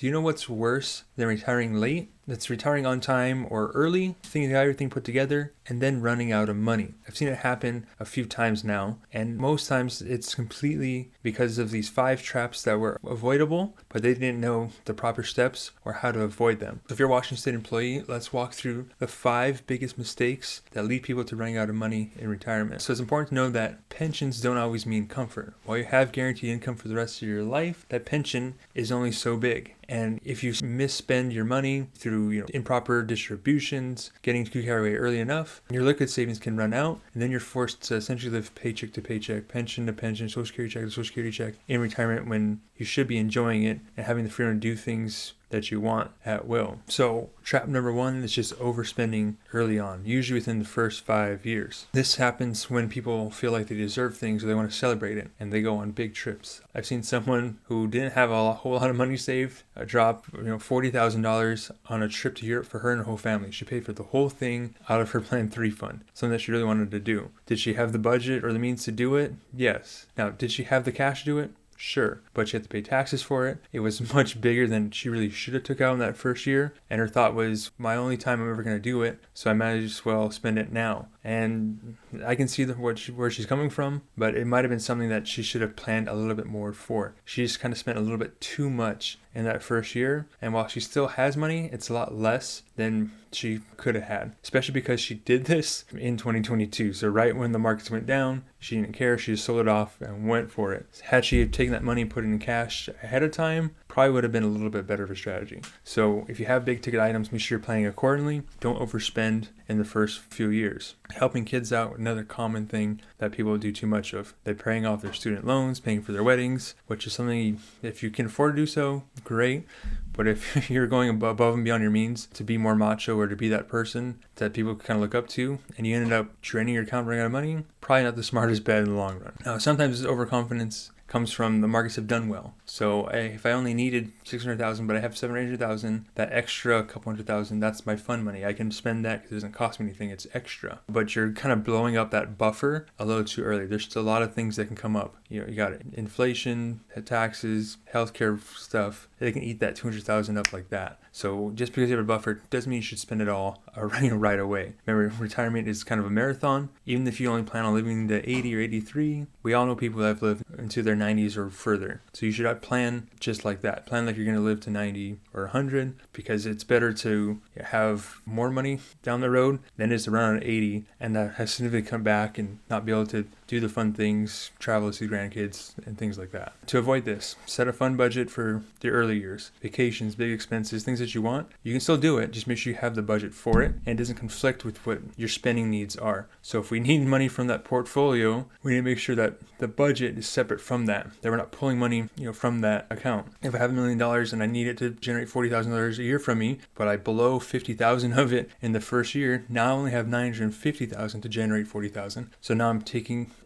Do you know what's worse than retiring late? That's retiring on time or early, thinking you got everything put together, and then running out of money. I've seen it happen a few times now, and most times it's completely because of these 5 traps that were avoidable, but they didn't know the proper steps or how to avoid them. So if you're a Washington State employee, let's walk through the 5 biggest mistakes that lead people to running out of money in retirement. So it's important to know that pensions don't always mean comfort. While you have guaranteed income for the rest of your life, that pension is only so big. And if you misspend your money through improper distributions, getting too carried away early enough, your liquid savings can run out, and then you're forced to essentially live paycheck to paycheck, pension to pension, social security check to social security check in retirement when you should be enjoying it and having the freedom to do things that you want at will. So trap number 1 is just overspending early on, usually within the first 5 years. This happens when people feel like they deserve things or they want to celebrate it and they go on big trips. I've seen someone who didn't have a whole lot of money saved drop $40,000 on a trip to Europe for her and her whole family. She paid for the whole thing out of her Plan 3 fund, something that she really wanted to do. Did she have the budget or the means to do it? Yes. Now, did she have the cash to do it? Sure, but she had to pay taxes for it. It was much bigger than she really should have took out in that first year. And her thought was, my only time I'm ever going to do it, so I might as well spend it now. And I can see where she's coming from, but it might have been something that she should have planned a little bit more for. She just kind of spent a little bit too much in that first year. And while she still has money, it's a lot less than she could have had, especially because she did this in 2022. So right when the markets went down, she didn't care. She just sold it off and went for it. Had she taken that money and put it in cash ahead of time, probably would have been a little bit better of a strategy. So if you have big ticket items, make sure you're planning accordingly. Don't overspend in the first few years. Helping kids out, another common thing that people do too much of. They're paying off their student loans, paying for their weddings, which is something, if you can afford to do so, great. But if you're going above and beyond your means to be more macho or to be that person that people kind of look up to, and you ended up draining your account, running out of money, probably not the smartest bet in the long run. Now, sometimes this overconfidence comes from the markets have done well. So if I only needed 600,000, but I have 700,000, that extra couple $100,000, that's my fund money. I can spend that because it doesn't cost me anything. It's extra. But you're kind of blowing up that buffer a little too early. There's still a lot of things that can come up. You got inflation, taxes, healthcare stuff. They can eat that 200,000 up like that. So just because you have a buffer doesn't mean you should spend it all right away. Remember, retirement is kind of a marathon. Even if you only plan on living to 80 or 83, we all know people that have lived into their 90s or further. So you should plan just like that. Plan like you're going to live to 90 or 100, because it's better to have more money down the road than it is to run on 80 and have significantly come back and not be able to do the fun things, travel to see grandkids and things like that. To avoid this, set a fun budget for the early years, vacations, big expenses, things that you want. You can still do it, just make sure you have the budget for it and it doesn't conflict with what your spending needs are. So if we need money from that portfolio, we need to make sure that the budget is separate from that we're not pulling money from that account. If I have $1 million and I need it to generate $40,000 a year from me, but I blow $50,000 of it in the first year, now I only have $950,000 to generate $40,000. So now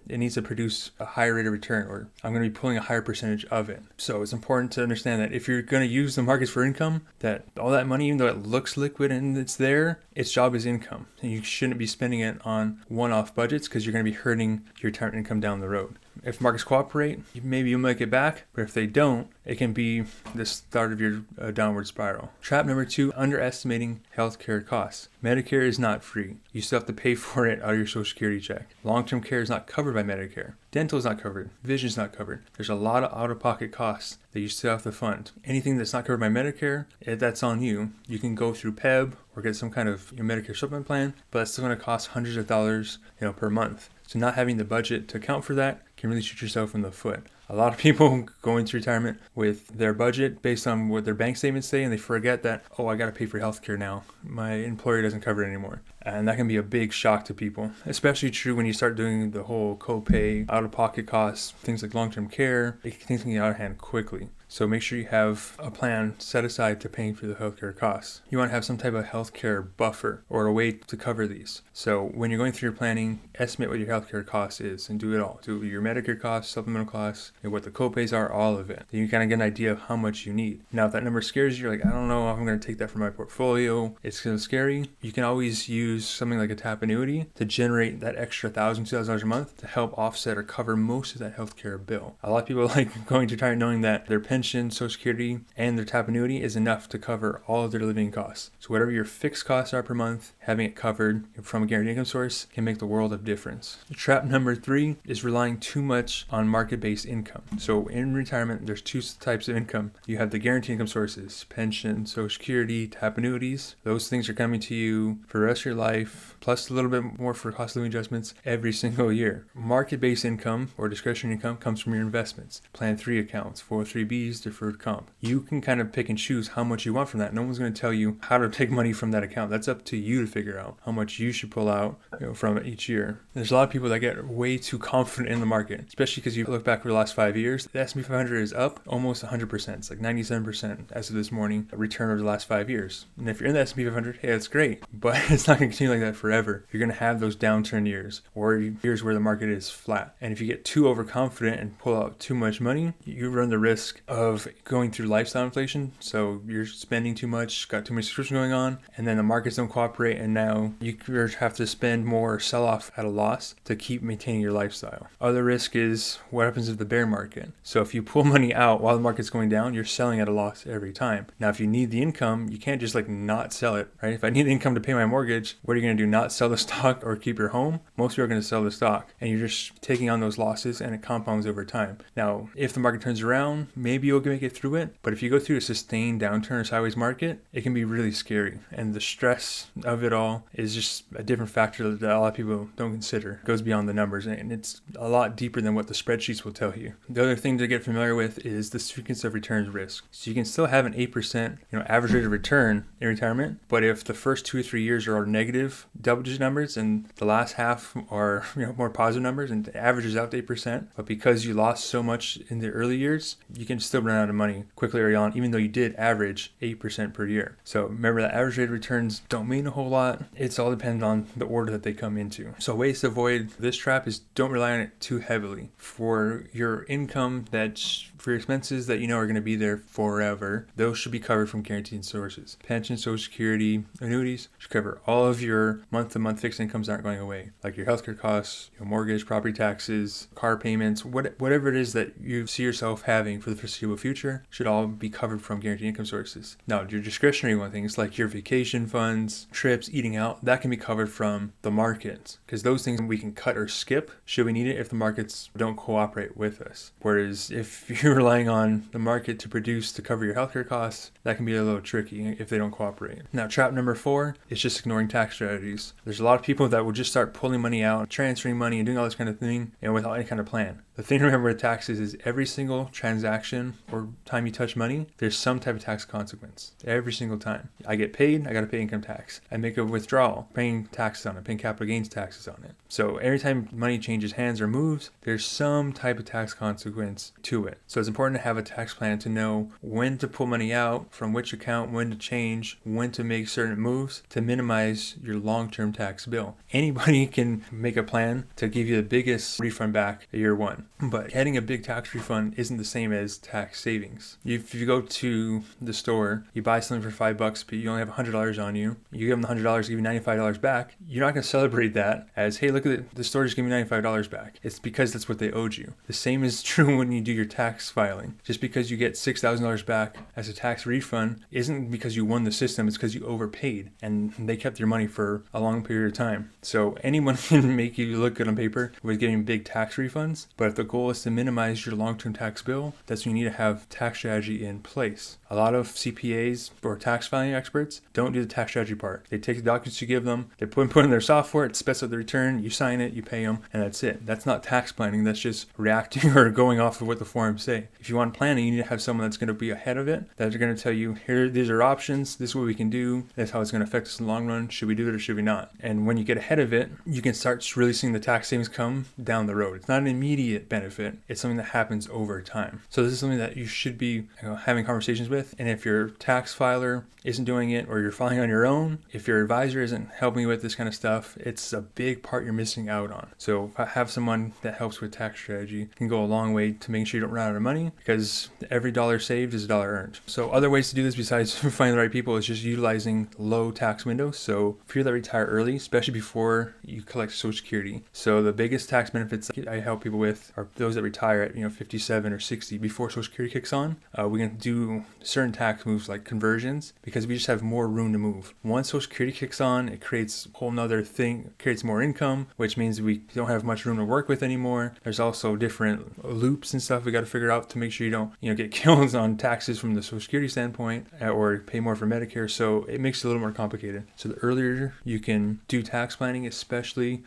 it needs to produce a higher rate of return, or I'm going to be pulling a higher percentage of it. So it's important to understand that if you're going to use the markets for income, that all that money, even though it looks liquid and it's there, its job is income. And you shouldn't be spending it on one-off budgets because you're going to be hurting your retirement income down the road. If markets cooperate, maybe you'll make it back, but if they don't, it can be the start of your downward spiral. Trap number 2, underestimating healthcare costs. Medicare is not free. You still have to pay for it out of your Social Security check. Long-term care is not covered by Medicare. Dental is not covered. Vision is not covered. There's a lot of out-of-pocket costs that you still have to fund. Anything that's not covered by Medicare, that's on you. You can go through PEB or get some kind of Medicare supplement plan, but it's still going to cost hundreds of dollars per month. So not having the budget to account for that can really shoot yourself in the foot. A lot of people go into retirement with their budget based on what their bank statements say, and they forget that, I got to pay for healthcare now. My employer doesn't cover it anymore. And that can be a big shock to people, especially true when you start doing the whole copay, out-of-pocket costs, things like long-term care. Things can get out of hand quickly. So make sure you have a plan set aside to paying for the healthcare costs. You want to have some type of healthcare buffer or a way to cover these. So when you're going through your planning, estimate what your healthcare cost is and do it all. Do your Medicare costs, supplemental costs, and what the copays are, all of it. Then you kind of get an idea of how much you need. Now, if that number scares you, you're like, I don't know if I'm going to take that from my portfolio. It's kind of scary. You can always use something like a TAP annuity to generate that extra $1,000, $2,000 a month to help offset or cover most of that healthcare bill. A lot of people like going to retirement knowing that their pension pension, Social Security, and their TAP annuity is enough to cover all of their living costs. So whatever your fixed costs are per month, having it covered from a guaranteed income source can make the world of difference. Trap number 3 is relying too much on market-based income. So in retirement, there's 2 types of income. You have the guaranteed income sources, pension, Social Security, TAP annuities. Those things are coming to you for the rest of your life, plus a little bit more for cost of living adjustments every single year. Market-based income or discretionary income comes from your investments, Plan 3 accounts, 403bs, deferred comp. You can kind of pick and choose how much you want from that. No one's going to tell you how to take money from that account. That's up to you to figure out how much you should pull out from it each year. There's a lot of people that get way too confident in the market, especially because you look back over the last 5 years, the S&P 500 is up almost 100%. It's like 97% as of this morning, a return over the last 5 years. And if you're in the S&P 500, hey, that's great, but it's not going to continue like that forever. You're going to have those downturn years or years where the market is flat. And if you get too overconfident and pull out too much money, you run the risk of going through lifestyle inflation. So you're spending too much, got too much subscription going on, and then the markets don't cooperate, and now you have to spend more or sell off at a loss to keep maintaining your lifestyle. Other risk is what happens with the bear market. So if you pull money out while the market's going down, you're selling at a loss every time. Now, if you need the income, you can't just not sell it, right? If I need income to pay my mortgage, what are you going to do? Not sell the stock or keep your home? Most people are going to sell the stock, and you're just taking on those losses, and it compounds over time. Now, if the market turns around, maybe you'll make it through it, but if you go through a sustained downturn or sideways market, it can be really scary, and the stress of it all is just a different factor that a lot of people don't consider. It goes beyond the numbers, and it's a lot deeper than what the spreadsheets will tell you. The other thing to get familiar with is the frequency of returns risk. So you can still have an 8% average rate of return in retirement, but if the first 2 or 3 years are negative double-digit numbers and the last half are more positive numbers and it averages out to 8%, but because you lost so much in the early years, you can still run out of money quickly early on, even though you did average 8% per year. So remember that average rate of returns don't mean a whole lot. It's all dependent on the order that they come into. So ways to avoid this trap is don't rely on it too heavily. For your income that's for your expenses that are going to be there forever, those should be covered from guaranteed sources. Pension, Social Security, annuities should cover all of your month-to-month fixed incomes aren't going away, like your healthcare costs, your mortgage, property taxes, car payments, whatever it is that you see yourself having for the foreseeable future should all be covered from guaranteed income sources. Now, your discretionary things like your vacation funds, trips, eating out, that can be covered from the markets, because those things we can cut or skip should we need it if the markets don't cooperate with us. Whereas if you're relying on the market to cover your healthcare costs, that can be a little tricky if they don't cooperate. Now, trap number 4 is just ignoring tax strategies. There's a lot of people that will just start pulling money out, transferring money, and doing all this kind of thing, without any kind of plan. The thing to remember with taxes is every single transaction or time you touch money, there's some type of tax consequence. Every single time. I get paid, I got to pay income tax. I make a withdrawal, paying taxes on it, paying capital gains taxes on it. So every time money changes hands or moves, there's some type of tax consequence to it. So it's important to have a tax plan to know when to pull money out, from which account, when to change, when to make certain moves to minimize your long-term tax bill. Anybody can make a plan to give you the biggest refund back at year 1. But getting a big tax refund isn't the same as tax savings. If you go to the store, you buy something for $5, but you only have $100 on you. You give them the $100, give you $95 back. You're not going to celebrate that as, hey, look at it, the store just gave me $95 back. It's because that's what they owed you. The same is true when you do your tax filing. Just because you get $6,000 back as a tax refund isn't because you won the system. It's because you overpaid and they kept your money for a long period of time. So anyone can make you look good on paper with getting big tax refunds, but if the goal is to minimize your long-term tax bill, that's when you need to have tax strategy in place. A lot of CPAs or tax filing experts don't do the tax strategy part. They take the documents you give them, they put in their software, it spits out the return, you sign it, you pay them, and that's it. That's not tax planning. That's just reacting or going off of what the forms say. If you want planning, you need to have someone that's going to be ahead of it, that's going to tell you, here, these are options, this is what we can do, that's how it's going to affect us in the long run, should we do it or should we not? And when you get ahead of it, you can start really seeing the tax savings come down the road. It's not an immediate benefit, it's something that happens over time. So this is something that you should be having conversations with, and if your tax filer isn't doing it or you're filing on your own, if your advisor isn't helping you with this kind of stuff, it's a big part you're missing out on. So have someone that helps with tax strategy can go a long way to making sure you don't run out of money, because every dollar saved is a dollar earned. So other ways to do this besides finding the right people is just utilizing low tax windows. So if you're that retire early, especially before you collect Social Security. So the biggest tax benefits I help people with are those that retire at 57 or 60 before Social Security kicks on, we can do certain tax moves like conversions because we just have more room to move. Once Social Security kicks on, it creates a whole nother thing, creates more income, which means we don't have much room to work with anymore. There's also different loops and stuff we got to figure out to make sure you don't, get killed on taxes from the Social Security standpoint or pay more for Medicare. So it makes it a little more complicated. So the earlier you can do tax planning, especially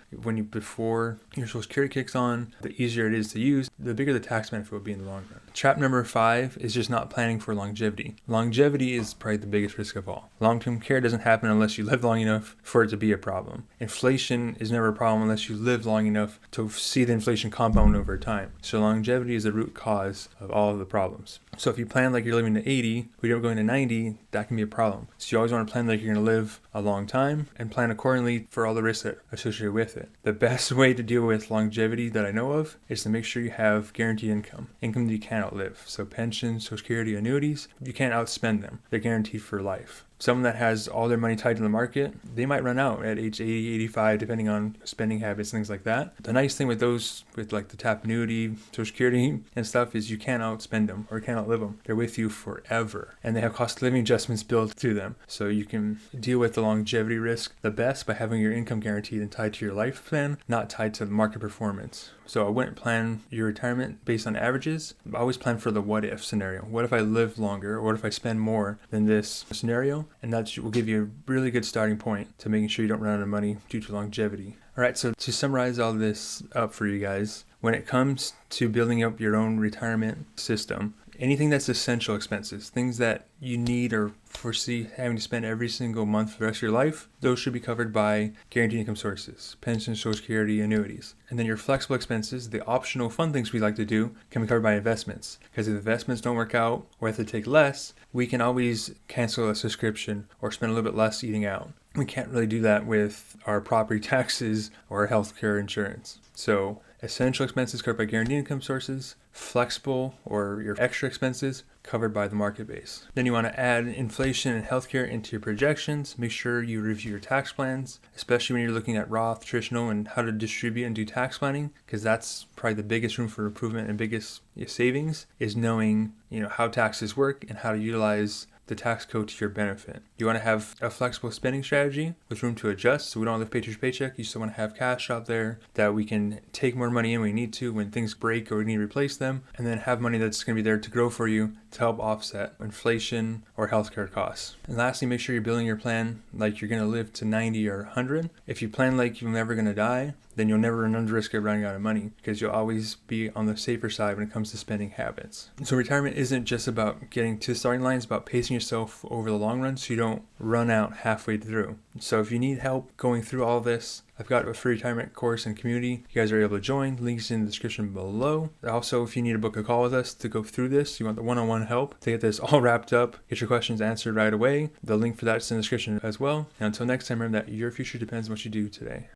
before your Social Security kicks on, the easier it is to use, the bigger the tax benefit will be in the long run. Trap number 5 is just not planning for longevity. Longevity is probably the biggest risk of all. Long-term care doesn't happen unless you live long enough for it to be a problem. Inflation is never a problem unless you live long enough to see the inflation compound over time. So longevity is the root cause of all of the problems. So if you plan like you're living to 80, but you're going to 90, that can be a problem. So you always want to plan like you're going to live a long time and plan accordingly for all the risks that are associated with it. The best way to deal with longevity that I know of is to make sure you have guaranteed income that you can't outlive. So pensions, Social Security, annuities, you can't outspend them. They're guaranteed for life. Someone that has all their money tied to the market, they might run out at age 80, 85, depending on spending habits, things like that. The nice thing with those, with like the TAP annuity, Social Security and stuff, is you can't outspend them or can't outlive them. They're with you forever. And they have cost of living adjustments built to them. So you can deal with the longevity risk the best by having your income guaranteed and tied to your lifespan, not tied to market performance. So I wouldn't plan your retirement based on averages. I always plan for the what if scenario. What if I live longer? Or what if I spend more than this scenario? And that will give you a really good starting point to making sure you don't run out of money due to longevity. All right, so to summarize all this up for you guys, when it comes to building up your own retirement system, anything that's essential expenses, things that you need or foresee having to spend every single month for the rest of your life, those should be covered by guaranteed income sources, pensions, Social Security, annuities. And then your flexible expenses, the optional fun things we like to do, can be covered by investments. Because if investments don't work out or have to take less, we can always cancel a subscription or spend a little bit less eating out. We can't really do that with our property taxes or healthcare insurance. So essential expenses covered by guaranteed income sources, flexible or your extra expenses covered by the market base. Then you want to add inflation and healthcare into your projections. Make sure you review your tax plans, especially when you're looking at Roth, traditional, and how to distribute and do tax planning, because that's probably the biggest room for improvement and biggest savings is knowing, how taxes work and how to utilize the tax code to your benefit. You want to have a flexible spending strategy with room to adjust, so we don't live paycheck to paycheck. You still want to have cash out there that we can take more money in when we need to, when things break or we need to replace them, and then have money that's going to be there to grow for you to help offset inflation or healthcare costs. And lastly, make sure you're building your plan like you're going to live to 90 or 100. If you plan like you're never going to die, then you'll never run the risk of running out of money because you'll always be on the safer side when it comes to spending habits. So retirement isn't just about getting to the starting line, it's about pacing yourself over the long run so you don't run out halfway through. So if you need help going through all this, I've got a free retirement course and community you guys are able to join. Links in the description below. Also, if you need to book a call with us to go through this, you want the one-on-one help to get this all wrapped up, get your questions answered right away, the link for that is in the description as well. And until next time, remember that your future depends on what you do today.